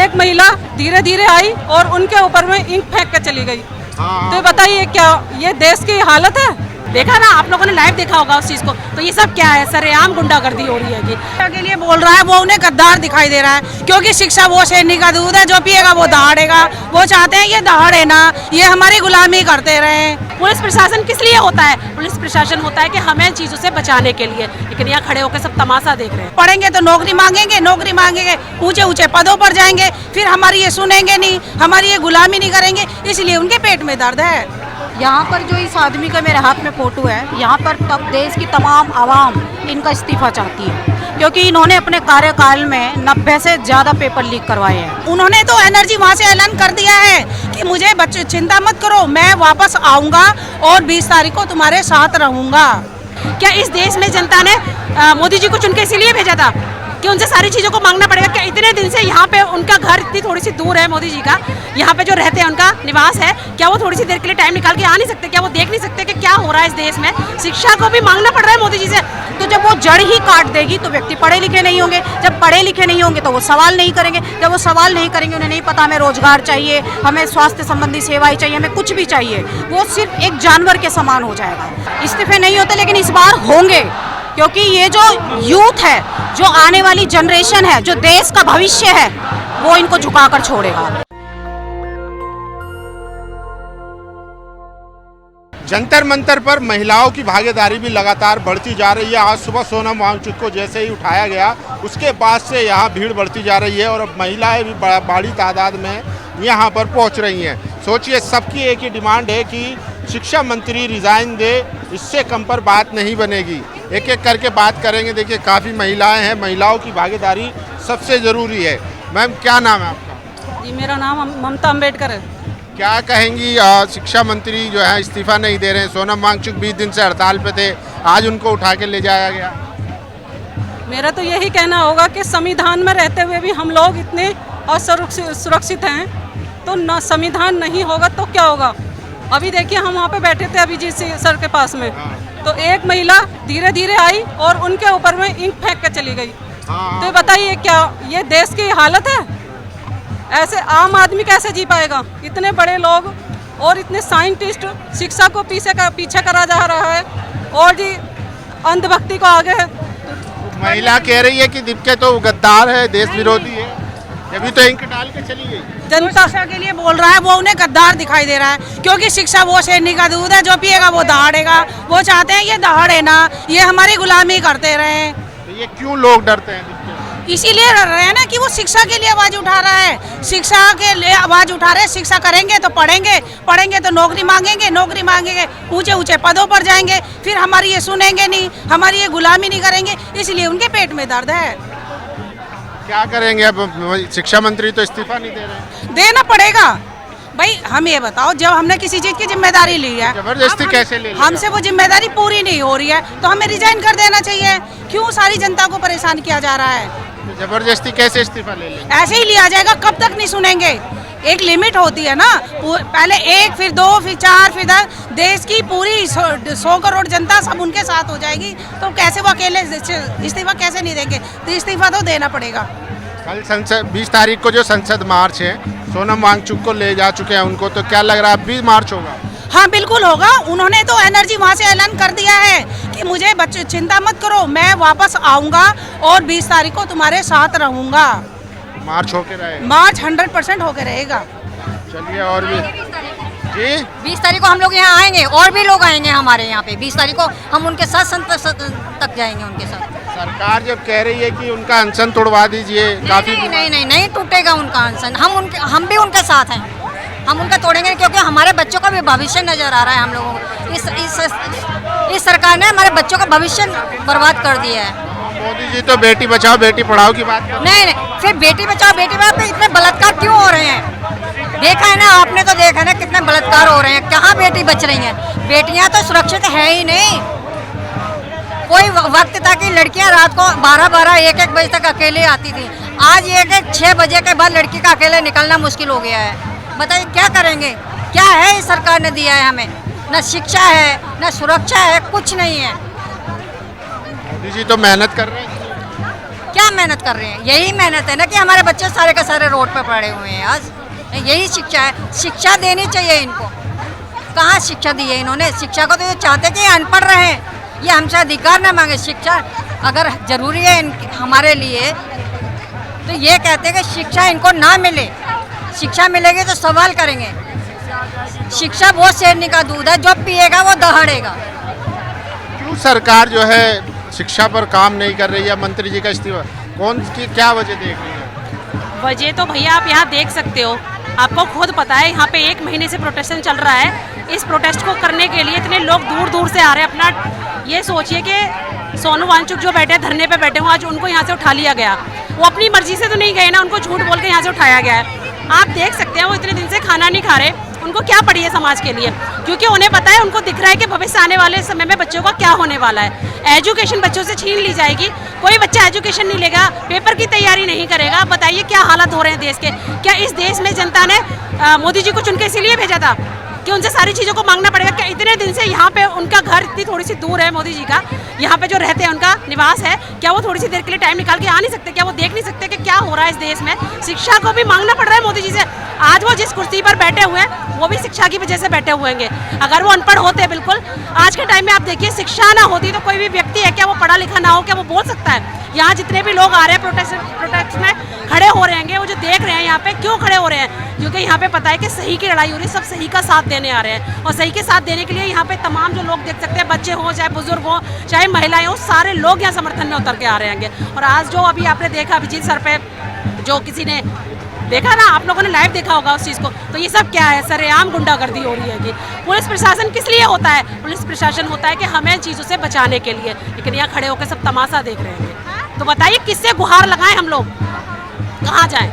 एक महिला धीरे धीरे आई और उनके ऊपर में इंक फेंक के चली गई। तो बताइए क्या ये देश की हालत है? देखा ना, आप लोगों ने लाइव देखा होगा उस चीज को। तो ये सब क्या है? सरेआम गुंडागर्दी हो रही है कि के लिए बोल रहा है, वो उन्हें गद्दार दिखाई दे रहा है, क्योंकि शिक्षा वो शेरनी का दूध है, जो पिएगा वो दहाड़ेगा। वो चाहते हैं ये दहाड़े ना, ये हमारी गुलामी करते रहे। पुलिस प्रशासन किस लिए होता है? पुलिस प्रशासन होता है कि हमें चीजों से बचाने के लिए, लेकिन यहाँ खड़े होकर सब तमाशा देख रहे हैं। पढ़ेंगे तो नौकरी मांगेंगे, ऊंचे ऊंचे पदों पर जाएंगे, फिर हमारी ये सुनेंगे नहीं, हमारी ये गुलामी नहीं करेंगे, इसलिए उनके पेट में दर्द है। यहाँ पर जो इस आदमी का मेरे हाथ में फोटो है, यहाँ पर तब देश की तमाम आवाम इनका इस्तीफा चाहती है, क्योंकि इन्होंने अपने कार्यकाल में 90 से ज़्यादा पेपर लीक करवाए हैं। उन्होंने तो एनर्जी वहाँ से ऐलान कर दिया है कि मुझे बच्चे चिंता मत करो, मैं वापस आऊँगा और 20 तारीख को तुम्हारे साथ रहूँगा। क्या इस देश में जनता ने मोदी जी को चुन के इसीलिए भेजा था कि उनसे सारी चीज़ों को मांगना पड़ेगा? क्या इतने दिन से यहाँ पे उनका घर इतनी थोड़ी सी दूर है मोदी जी का, यहाँ पे जो रहते हैं उनका निवास है, क्या वो थोड़ी सी देर के लिए टाइम निकाल के आ नहीं सकते? क्या वो देख नहीं सकते कि क्या हो रहा है इस देश में? शिक्षा को भी मांगना पड़ रहा है मोदी जी से। तो जब वो जड़ ही काट देगी तो व्यक्ति पढ़े लिखे नहीं होंगे, जब पढ़े लिखे नहीं होंगे तो वो सवाल नहीं करेंगे, जब वो सवाल नहीं करेंगे, उन्हें नहीं पता हमें रोजगार चाहिए, हमें स्वास्थ्य संबंधी सेवाएं चाहिए, हमें कुछ भी चाहिए, वो सिर्फ एक जानवर के समान हो जाएगा। इस्तीफे नहीं होते, लेकिन इस बार होंगे, क्योंकि ये जो यूथ है, जो आने वाली जनरेशन है, जो देश का भविष्य है, वो इनको झुकाकर छोड़ेगा। जंतर मंतर पर महिलाओं की भागीदारी भी लगातार बढ़ती जा रही है। आज सुबह सोनम वांगचुक को जैसे ही उठाया गया, उसके बाद से यहाँ भीड़ बढ़ती जा रही है और अब महिलाएं भी बड़ी तादाद में यहाँ पर पहुँच रही हैं। सोचिए, सबकी एक ही डिमांड है कि शिक्षा मंत्री रिजाइन दे, इससे कम पर बात नहीं बनेगी। एक एक करके बात करेंगे। देखिए, काफ़ी महिलाएं हैं, महिलाओं की भागीदारी सबसे ज़रूरी है। मैम, क्या नाम है आपका? जी, मेरा नाम ममता अम्बेडकर है। क्या कहेंगी, शिक्षा मंत्री जो है इस्तीफा नहीं दे रहे हैं? सोनम वांगचुक 20 दिन से हड़ताल पे थे, आज उनको उठा के ले जाया गया। मेरा तो यही कहना होगा कि संविधान में रहते हुए भी हम लोग इतने असुरक्षित हैं, तो न संविधान नहीं होगा तो क्या होगा? अभी देखिए, हम वहाँ पे बैठे थे अभिजीत सर के पास में, तो एक महिला धीरे धीरे आई और उनके ऊपर में इंक फेंक के चली गई। तो बताइए क्या ये देश की हालत है? ऐसे आम आदमी कैसे जी पाएगा? इतने बड़े लोग और इतने साइंटिस्ट शिक्षा को पीछे करा जा रहा है और जी अंधभक्ति को आगे है। महिला कह रही है कि दीपिका तो गद्दार है, देश विरोधी है, अभी तो इंक डाल के चली गई। जनता शिक्षा के लिए बोल रहा है, वो उन्हें गद्दार दिखाई दे रहा है, क्योंकि शिक्षा वो शेरनी का दूध है, जो पिएगा वो दहाड़ेगा। वो चाहते हैं ये दहाड़े ना, ये हमारी गुलामी करते रहे। तो ये क्यों लोग डरते हैं? इसीलिए डर रहे हैं ना कि वो शिक्षा के लिए आवाज उठा रहा है, शिक्षा के लिए आवाज उठा रहे हैं। शिक्षा करेंगे तो पढ़ेंगे तो नौकरी मांगेंगे, ऊंचे ऊंचे पदों पर जाएंगे, फिर हमारी ये सुनेंगे नहीं, हमारी ये गुलामी नहीं करेंगे, इसलिए उनके पेट में दर्द है। क्या करेंगे अब? शिक्षा मंत्री तो इस्तीफा नहीं दे रहे। देना पड़ेगा भाई। हम ये बताओ, जब हमने किसी चीज की जिम्मेदारी ली है, जबरदस्ती कैसे ले लेगा? हमसे वो जिम्मेदारी पूरी नहीं हो रही है तो हमें रिजाइन कर देना चाहिए। क्यों सारी जनता को परेशान किया जा रहा है? जबरदस्ती कैसे इस्तीफा ले लेंगे? ऐसे ही लिया जाएगा, कब तक नहीं सुनेंगे? एक लिमिट होती है ना, पहले 1, फिर 2, फिर 4, फिर 10। देश की पूरी 100 करोड़ जनता सब उनके साथ हो जाएगी, तो कैसे वो अकेले इस्तीफा कैसे नहीं देंगे? तो इस्तीफा तो देना पड़ेगा। कल संसद 20 तारीख को जो संसद मार्च है, सोनम वांगचुक को ले जा चुके हैं उनको, तो क्या लग रहा है अब भी मार्च होगा? हाँ, बिल्कुल होगा। उन्होंने तो एनर्जी वहाँ से ऐलान कर दिया है कि मुझे बच्चे चिंता मत करो, मैं वापस आऊँगा और 20 तारीख को तुम्हारे साथ रहूँगा। मार्च होके रहेगा? मार्च 100% होके रहेगा। चलिए, और भी जी 20 तारीख को हम लोग यहाँ आएंगे, और भी लोग आएंगे हमारे यहाँ पे। 20 तारीख को हम उनके साथ संसद तक जाएंगे उनके साथ। सरकार जब कह रही है कि उनका अनशन तोड़वा दीजिए, काफी नहीं टूटेगा उनका अनशन। हम भी उनके साथ हैं, हम उनका तोड़ेंगे, क्योंकि हमारे बच्चों का भी भविष्य नजर आ रहा है। हम लोगों को इस सरकार ने हमारे बच्चों का भविष्य बर्बाद कर दिया है। मोदी जी तो बेटी बचाओ बेटी पढ़ाओ की बात कर रहे हैं। नहीं, फिर बेटी बचाओ बेटी पढ़ाओ पे इतने बलात्कार क्यों हो रहे हैं? देखा है ना, आपने तो देखा है ना कितने बलात्कार हो रहे हैं। कहाँ बेटी बच रही हैं? बेटियां तो सुरक्षित है ही नहीं। कोई वक्त था कि लड़कियां रात को 12-12, 1-1 बजे तक अकेले आती थी। आज 6 बजे के बाद लड़की का अकेले निकलना मुश्किल हो गया है। बताइए क्या करेंगे? क्या है इस सरकार ने दिया है हमें? न शिक्षा है, न सुरक्षा है, कुछ नहीं है। मोदी जी तो मेहनत कर रहे हैं। क्या मेहनत कर रहे हैं? यही मेहनत है ना कि हमारे बच्चे सारे के सारे रोड पे पड़े हुए हैं आज। यही शिक्षा है, शिक्षा देनी चाहिए इनको। कहाँ शिक्षा दी है इन्होंने? शिक्षा को तो ये चाहते कि अनपढ़ रहे, ये हमसे अधिकार ना मांगे। शिक्षा अगर जरूरी है हमारे लिए तो ये कहते हैं कि शिक्षा इनको ना मिले, शिक्षा मिलेगी तो सवाल करेंगे। शिक्षा वो शेरनी का दूध है, जो पिएगा वो दहाड़ेगा। क्यों सरकार जो है शिक्षा पर काम नहीं कर रही है? मंत्री जी का इस्तीफा कौन की क्या वजह देख रही है? वजह तो भैया आप यहाँ देख सकते हो, आपको खुद पता है यहाँ पे 1 महीने से प्रोटेस्ट चल रहा है। इस प्रोटेस्ट को करने के लिए इतने लोग दूर दूर से आ रहे हैं। अपना ये सोचिए कि सोनू वांगचुक जो बैठे धरने पे बैठे हुए, आज उनको यहाँ से उठा लिया गया। वो अपनी मर्जी से तो नहीं गए ना, उनको झूठ बोल के यहाँ से उठाया गया है। आप देख सकते हैं वो इतने दिन से खाना नहीं खा रहे। उनको क्या पड़ी है समाज के लिए? क्योंकि उन्हें पता है, उनको दिख रहा है कि भविष्य आने वाले समय में बच्चों का क्या होने वाला है। एजुकेशन बच्चों से छीन ली जाएगी, कोई बच्चा एजुकेशन नहीं लेगा, पेपर की तैयारी नहीं करेगा। आप बताइए क्या हालत हो रहे हैं देश के? क्या इस देश में जनता ने मोदी जी को चुन के इसीलिए भेजा था कि उनसे सारी चीज़ों को मांगना पड़ेगा? क्या इतने दिन से यहाँ पे उनका घर इतनी थोड़ी सी दूर है मोदी जी का, यहाँ पे जो रहते हैं उनका निवास है, क्या वो थोड़ी सी देर के लिए टाइम निकाल के आ नहीं सकते? क्या वो देख नहीं सकते कि क्या हो रहा है इस देश में? शिक्षा को भी मांगना पड़ रहा है मोदी जी से। आज वो जिस कुर्सी पर बैठे हुए हैं वो भी शिक्षा की वजह से बैठे हुए हैं। अगर वो अनपढ़ होते बिल्कुल, आज के टाइम में आप देखिए शिक्षा ना होती तो कोई भी व्यक्ति है क्या वो पढ़ा लिखा ना हो क्या वो बोल सकता है? यहाँ जितने भी लोग आ रहे हैं प्रोटेस्ट में खड़े हो रहे हैं, वो जो देख रहे हैं यहाँ पे क्यों खड़े हो रहे हैं? क्योंकि यहाँ पे पता है कि सही की लड़ाई हो रही है, सब सही का साथ देने आ रहे हैं। और सही के साथ देने के लिए यहाँ पे तमाम जो लोग देख सकते हैं, बच्चे हों चाहे बुजुर्ग हों चाहे महिलाएं हों, सारे लोग यहाँ समर्थन में उतर के आ रहे हैं। और आज जो अभी आपने देखा अभिजीत सर पे जो किसी ने देखा ना, आप लोगों ने लाइव देखा होगा उस चीज़ को, तो ये सब क्या है? सरेआम गुंडागर्दी हो रही है। कि पुलिस प्रशासन किस लिए होता है? पुलिस प्रशासन होता है कि हमें चीज़ों से बचाने के लिए, लेकिन यहाँ खड़े होकर सब तमाशा देख रहे हैं। तो बताइए किससे गुहार लगाएं हम लोग, कहाँ जाएं?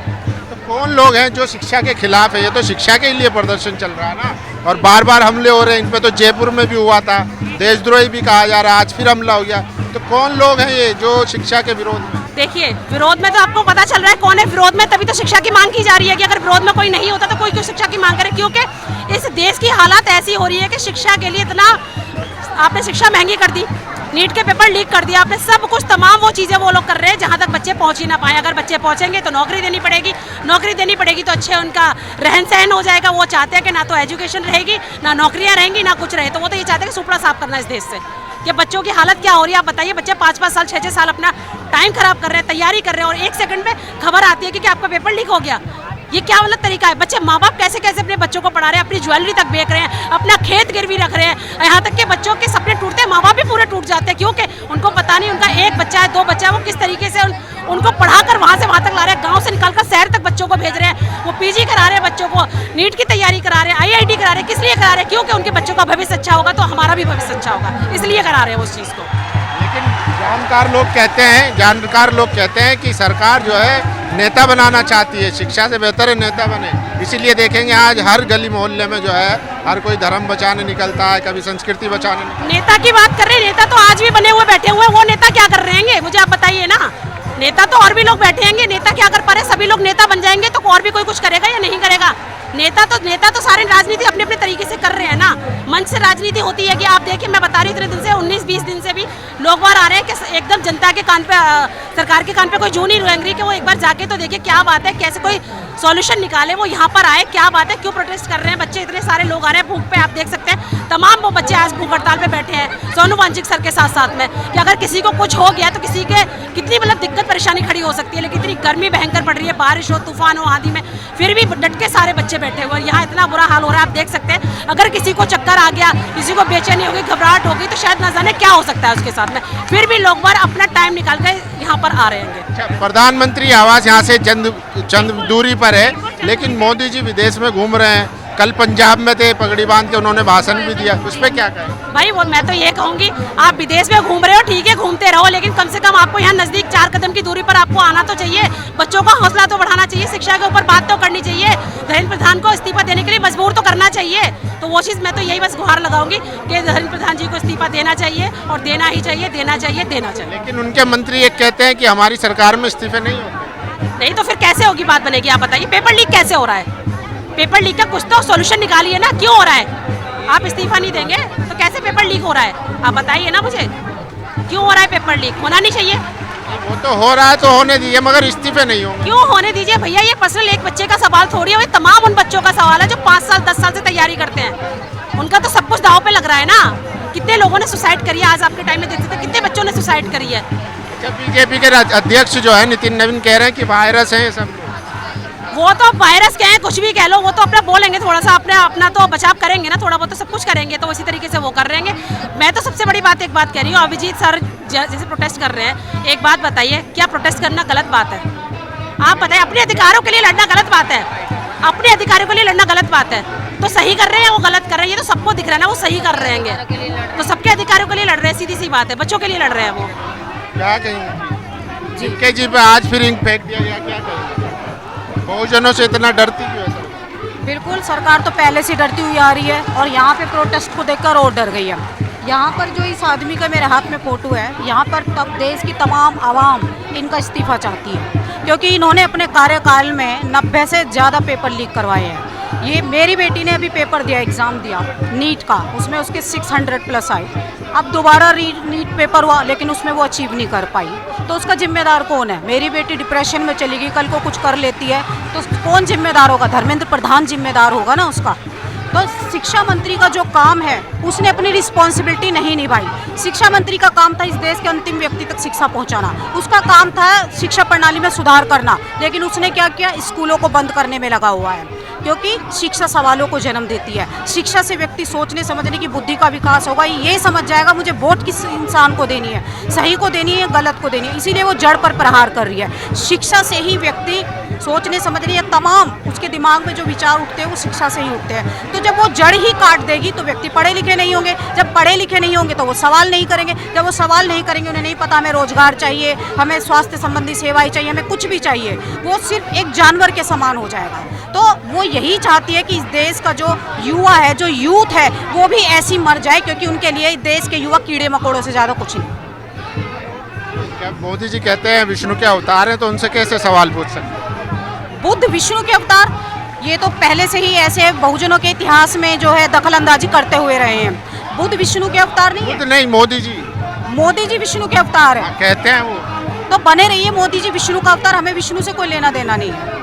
तो कौन लोग हैं जो शिक्षा के खिलाफ है? ये तो शिक्षा के लिए प्रदर्शन चल रहा है ना, और बार बार हमले हो रहे हैं। इन पे तो जयपुर में भी हुआ था, देशद्रोही भी कहा जा रहा है, आज फिर हमला हो गया। तो कौन लोग हैं ये जो शिक्षा के विरोध में? देखिए विरोध में तो आपको पता चल रहा है कौन है विरोध में, तभी तो शिक्षा की मांग की जा रही है। कि अगर विरोध में कोई नहीं होता तो कोई क्यों शिक्षा की मांग करे? क्योंकि इस देश की हालत ऐसी हो रही है कि शिक्षा के लिए इतना आपने शिक्षा महंगी कर दी, नीट के पेपर लीक कर दिया आपने, सब कुछ तमाम वो चीज़ें वो लोग कर रहे हैं जहाँ तक बच्चे पहुँच ही ना पाए। अगर बच्चे पहुँचेंगे तो नौकरी देनी पड़ेगी, नौकरी देनी पड़ेगी तो अच्छे उनका रहन सहन हो जाएगा। वो चाहते हैं कि ना तो एजुकेशन रहेगी, ना नौकरियाँ रहेंगी, ना कुछ रहे। तो वो तो ये चाहते हैं कि सुपड़ा साफ करना इस देश से। कि बच्चों की हालत क्या हो रही है आप बताइए? बच्चे 5-5 साल 6-6 साल अपना टाइम खराब कर रहे हैं, तैयारी कर रहे हैं, और 1 सेकंड में खबर आती है कि आपका पेपर लीक हो गया। ये क्या गलत तरीका है? बच्चे माँ बाप कैसे कैसे अपने बच्चों को पढ़ा रहे हैं, अपनी ज्वेलरी तक बेच रहे हैं, अपना खेत गिरवी रख रहे हैं। यहाँ तक कि बच्चों के सपने टूटते हैं, माँ बाप भी पूरे टूट जाते हैं। क्योंकि उनको पता नहीं उनका 1 बच्चा है 2 बच्चा है, वो किस तरीके से उनको पढ़ाकर वहाँ से वहाँ तक ला रहे हैं, गाँव से निकालकर शहर तक बच्चों को भेज रहे हैं। वो PG करा रहे हैं बच्चों को, नीट की तैयारी करा रहे हैं, IIT करा रहे हैं। किस लिए करा रहे हैं? क्योंकि उनके बच्चों का भविष्य अच्छा होगा तो हमारा भी भविष्य अच्छा होगा, इसलिए करा रहे हैं उस चीज़ को। लेकिन जानकार लोग कहते हैं कि सरकार जो है नेता बनाना चाहती है, शिक्षा से बेहतर है नेता बने। इसीलिए देखेंगे आज हर गली मोहल्ले में जो है हर कोई धर्म बचाने निकलता है, कभी संस्कृति बचाने। नेता की बात कर रहे हैं, नेता तो आज भी बने हुए बैठे हुए हैं। वो नेता क्या कर रहे हैं मुझे आप बताइए ना? नेता तो और भी लोग बैठे हैं, नेता क्या कर पा रहे हैं? सभी लोग नेता बन जाएंगे तो और भी कोई कुछ करेगा या नहीं करेगा? नेता तो सारे राजनीति अपने अपने तरीके से कर रहे हैं ना। मंच से राजनीति होती है कि आप देखिए, मैं बता रही हूँ इतने दिन से 19-20 दिन से भी लोग बाहर आ रहे हैं कि एकदम जनता के कान पे, सरकार के कान पे कोई जू नहीं रेंग रही कि वो एक बार जाके तो देखिए क्या बात है, कैसे कोई सॉल्यूशन निकाले। वो यहाँ पर आए, क्या बात है, क्यों प्रोटेस्ट कर रहे हैं बच्चे? इतने सारे लोग आ रहे हैं भूख पे, आप देख सकते हैं तमाम वो बच्चे आज भूख हड़ताल पे बैठे हैं सोनू वांगचुक सर के साथ साथ में। कि अगर किसी को कुछ हो गया तो किसी के कितनी मतलब दिक्कत परेशानी खड़ी हो सकती है। लेकिन इतनी गर्मी भयंकर पड़ रही है, बारिश हो, तूफान हो, आंधी में, फिर भी डट के सारे बच्चे बैठे हुए। यहाँ इतना बुरा हाल हो रहा है, आप देख सकते हैं। अगर किसी को चक्कर आ गया, किसी को बेचैनी हो गई, घबराहट हो गई, तो शायद न जाने क्या हो सकता है उसके साथ में, फिर भी लोग बार अपना टाइम निकाल कर यहाँ पर आ रहे हैं। प्रधानमंत्री आवास यहाँ से चंद दूरी पर है, लेकिन मोदी जी विदेश में घूम रहे हैं। कल पंजाब में थे, पगड़ी बांध के उन्होंने भाषण भी दिया, उस पर क्या कहें? भाई वो मैं तो ये कहूँगी, आप विदेश में घूम रहे हो ठीक है, घूमते रहो, लेकिन कम से कम आपको यहाँ नजदीक 4 कदम की दूरी पर आपको आना तो चाहिए। बच्चों का हौसला तो बढ़ाना चाहिए, शिक्षा के ऊपर बात तो करनी चाहिए, धर्मेंद्र प्रधान को इस्तीफा देने के लिए मजबूर तो करना चाहिए। तो वो चीज़ मैं तो यही बस गुहार लगाऊंगी कि धर्मेंद्र प्रधान जी को इस्तीफा देना चाहिए, और देना ही चाहिए, देना चाहिए, देना चाहिए। लेकिन उनके मंत्री एक कहते हैं कि हमारी सरकार में इस्तीफे नहीं होते। नहीं तो फिर कैसे होगी बात बनेगी? आप बताइए, पेपर लीक कैसे हो रहा है? पेपर लीक का कुछ तो सॉल्यूशन निकालिए ना, क्यों हो रहा है? आप इस्तीफा नहीं देंगे तो कैसे पेपर लीक हो रहा है? आप बताइए ना मुझे, क्यों हो रहा है पेपर लीक? होना नहीं चाहिए। वो तो हो रहा है तो होने दीजिए, मगर इस्तीफे नहीं होंगे। क्यों होने दीजिए भैया, ये पर्सनल एक बच्चे का सवाल थोड़ी है, ये तमाम उन बच्चों का सवाल है जो 5 साल 10 साल से तैयारी करते हैं। उनका तो सब कुछ दाव पे लग रहा है ना। कितने लोगों ने सुसाइड करी है, आज आपके टाइम में देखते थे कितने बच्चों ने सुसाइड करी है। बीजेपी के अध्यक्ष जो है नितिन नवीन कह रहे हैं कि वायरस है ये सब। वो तो वायरस क्या है, कुछ भी कह लो, वो तो अपना बोलेंगे, थोड़ा सा अपना तो बचाव करेंगे ना, थोड़ा बहुत तो सब कुछ करेंगे, तो उसी तरीके से वो कर रहेंगे। मैं तो सबसे बड़ी बात एक बात कह रही हूँ, अभिजीत सर जैसे प्रोटेस्ट कर रहे हैं, एक बात बताइए, क्या प्रोटेस्ट करना गलत बात है? आप बताइए, अपने अधिकारों के लिए लड़ना गलत बात है? अपने अधिकारों के लिए लड़ना गलत बात है? तो सही कर रहे हैं, वो गलत कर रहे हैं, ये तो सबको दिख रहा है ना, वो सही कर रहे हैं, तो सबके अधिकारों के लिए लड़ रहे हैं, सीधी सी बात है, बच्चों के लिए लड़ रहे हैं वो। क्या कहेंगे जिनके जी पे आज फिर इंक फेंक दिया गया, क्या कहेंगे? बहुजनों से इतना डरती क्यों है? बिल्कुल, सरकार तो पहले से डरती हुई आ रही है और यहाँ पे प्रोटेस्ट को देखकर और डर गई है। यहाँ पर जो इस आदमी का मेरे हाथ में फ़ोटो है, यहाँ पर तब देश की तमाम आवाम इनका इस्तीफ़ा चाहती है, क्योंकि इन्होंने अपने कार्यकाल में 90 से ज़्यादा पेपर लीक करवाए हैं। ये मेरी बेटी ने अभी पेपर दिया, एग्ज़ाम दिया नीट का, उसमें उसके 600+ आए। अब दोबारा नीट पेपर हुआ, लेकिन उसमें वो अचीव नहीं कर पाई, तो उसका जिम्मेदार कौन है? मेरी बेटी डिप्रेशन में चली गई, कल को कुछ कर लेती है तो कौन जिम्मेदार होगा? धर्मेंद्र प्रधान जिम्मेदार होगा ना उसका। तो शिक्षा मंत्री का जो काम है, उसने अपनी रिस्पॉन्सिबिलिटी नहीं निभाई। शिक्षा मंत्री का काम था इस देश के अंतिम व्यक्ति तक शिक्षा पहुंचाना, उसका काम था शिक्षा प्रणाली में सुधार करना, लेकिन उसने क्या किया? स्कूलों को बंद करने में लगा हुआ है, क्योंकि शिक्षा सवालों को जन्म देती है। शिक्षा से व्यक्ति सोचने समझने की बुद्धि का विकास होगा, ये समझ जाएगा मुझे वोट किस इंसान को देनी है, सही को देनी है, गलत को देनी है, इसीलिए वो जड़ पर प्रहार कर रही है। शिक्षा से ही व्यक्ति सोचने समझने या तमाम उसके दिमाग में जो विचार उठते हैं वो शिक्षा से ही उठते हैं। तो जब वो जड़ ही काट देगी तो व्यक्ति पढ़े लिखे नहीं होंगे, जब पढ़े लिखे नहीं होंगे तो वो सवाल नहीं करेंगे, जब वो सवाल नहीं करेंगे, उन्हें नहीं पता हमें रोजगार चाहिए, हमें स्वास्थ्य संबंधी सेवाएं चाहिए, हमें कुछ भी चाहिए, वो सिर्फ एक जानवर के समान हो जाएगा। तो वो यही चाहती है कि इस देश का जो युवा है, जो यूथ है, वो भी ऐसी मर जाए, क्योंकि उनके लिए देश के युवा कीड़े मकोड़ों से ज़्यादा कुछ नहीं। क्या मोदी जी कहते हैं विष्णु के अवतार हैं, तो उनसे कैसे सवाल पूछ सकते हैं? बुद्ध विष्णु के अवतार, ये तो पहले से ही ऐसे बहुजनों के इतिहास में जो है दखल अंदाजी करते हुए रहे हैं। बुद्ध विष्णु के अवतार नहीं है। बुद्ध नहीं, मोदी जी। मोदी जी विष्णु के अवतार है, कहते हैं वो। तो बने रहिए मोदी जी विष्णु का अवतार, हमें विष्णु से कोई लेना देना नहीं है।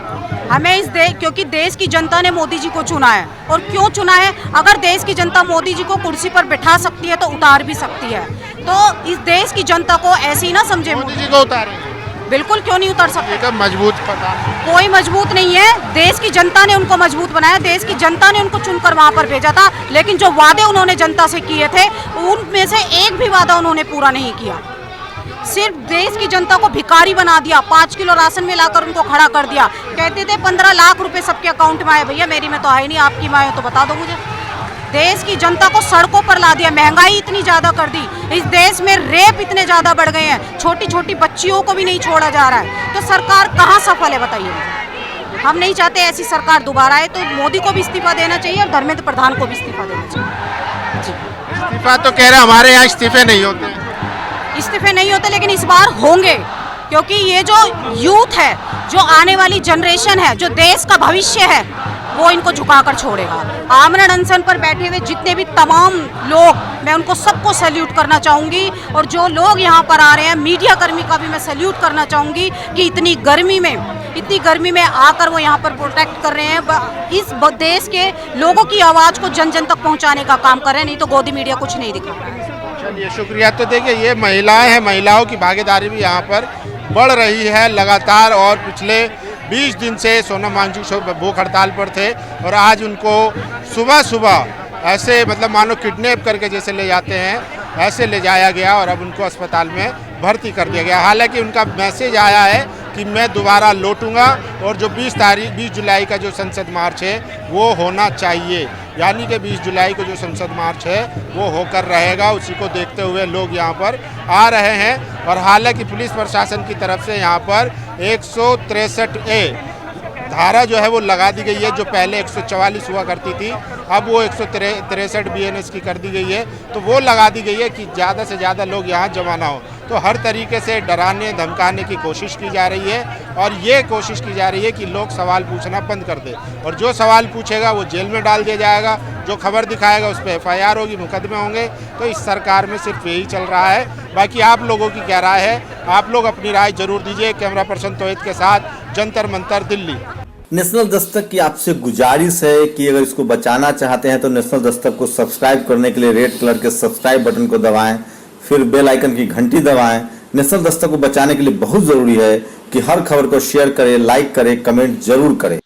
हमें इस देश, क्योंकि देश की जनता ने मोदी जी को चुना है, और क्यों चुना है? अगर देश की जनता मोदी जी को कुर्सी पर बैठा सकती है तो उतार भी सकती है। तो इस देश की जनता को ऐसे ही ना समझे, मोदी जी को उतारेंगे। बिल्कुल क्यों नहीं उतार सकते? एक मजबूत पता कोई मजबूत नहीं है, देश की जनता ने उनको मजबूत बनाया, देश की जनता ने उनको चुनकर वहां पर भेजा था, लेकिन जो वादे उन्होंने जनता से किए थे उनमें से एक भी वादा उन्होंने पूरा नहीं किया। सिर्फ देश की जनता को भिखारी बना दिया, 5 किलो राशन में लाकर उनको खड़ा कर दिया। कहते थे 15 लाख रुपए सबके अकाउंट में आए, भैया मेरी में तो आए नहीं, आपकी में आए तो बता दो मुझे। देश की जनता को सड़कों पर ला दिया, महंगाई इतनी ज़्यादा कर दी, इस देश में रेप इतने ज़्यादा बढ़ गए हैं, छोटी छोटी बच्चियों को भी नहीं छोड़ा जा रहा है, तो सरकार कहाँ सफल है बताइए मुझे। हम नहीं चाहते ऐसी सरकार दोबारा आए, तो मोदी को भी इस्तीफा देना चाहिए और धर्मेंद्र प्रधान को भी इस्तीफा देना चाहिए। जी, इस्तीफा तो कह रहे हमारे यहाँ इस्तीफे नहीं होते। इस्तीफे नहीं होते, लेकिन इस बार होंगे, क्योंकि ये जो यूथ है, जो आने वाली जनरेशन है, जो देश का भविष्य है, वो इनको झुकाकर छोड़ेगा। आमरण अनशन पर बैठे हुए जितने भी तमाम लोग, मैं उनको सबको सैल्यूट करना चाहूँगी, और जो लोग यहाँ पर आ रहे हैं, मीडिया कर्मी का भी मैं सैल्यूट करना चाहूँगी कि इतनी गर्मी में आकर वो यहाँ पर प्रोटेक्ट कर रहे हैं, इस देश के लोगों की आवाज़ को जन जन तक पहुँचाने का काम कर रहे हैं, नहीं तो गोदी मीडिया कुछ नहीं दिखा रहा है। चलिए शुक्रिया। तो देखिए ये महिलाएं हैं, महिलाओं की भागीदारी भी यहाँ पर बढ़ रही है लगातार, और पिछले 20 दिन से सोनम वांगचुक भूख हड़ताल पर थे, और आज उनको सुबह सुबह ऐसे मतलब मानो किडनैप करके जैसे ले जाते हैं, ऐसे ले जाया गया और अब उनको अस्पताल में भर्ती कर दिया गया। हालांकि उनका मैसेज आया है कि मैं दोबारा लौटूंगा, और जो 20 जुलाई का जो संसद मार्च है वो होना चाहिए, यानी कि 20 जुलाई को जो संसद मार्च है वो होकर रहेगा। उसी को देखते हुए लोग यहाँ पर आ रहे हैं, और हालांकि पुलिस प्रशासन की तरफ से यहाँ पर 163A धारा जो है वो लगा दी गई है, जो पहले 144 हुआ करती थी, अब वो 163 BNS की कर दी गई है, तो वो लगा दी गई है कि ज़्यादा से ज़्यादा लोग यहाँ जमा ना हो। तो हर तरीके से डराने धमकाने की कोशिश की जा रही है और ये कोशिश की जा रही है कि लोग सवाल पूछना बंद कर दे और जो सवाल पूछेगा वो जेल में डाल दिया जाएगा, जो खबर दिखाएगा उस पर FIR होगी, मुकदमे होंगे। तो इस सरकार में सिर्फ यही चल रहा है। बाकी आप लोगों की क्या राय है, आप लोग अपनी राय जरूर दीजिए। कैमरा पर्सन तौहीद के साथ जंतर मंतर, दिल्ली। नेशनल दस्तक की आपसे गुजारिश है कि अगर इसको बचाना चाहते हैं तो नेशनल दस्तक को सब्सक्राइब करने के लिए रेड कलर के सब्सक्राइब बटन को दबाएं, फिर बेल आइकन की घंटी दबाएं। नेशनल दस्तक को बचाने के लिए बहुत जरूरी है कि हर खबर को शेयर करें, लाइक करें, कमेंट जरूर करें।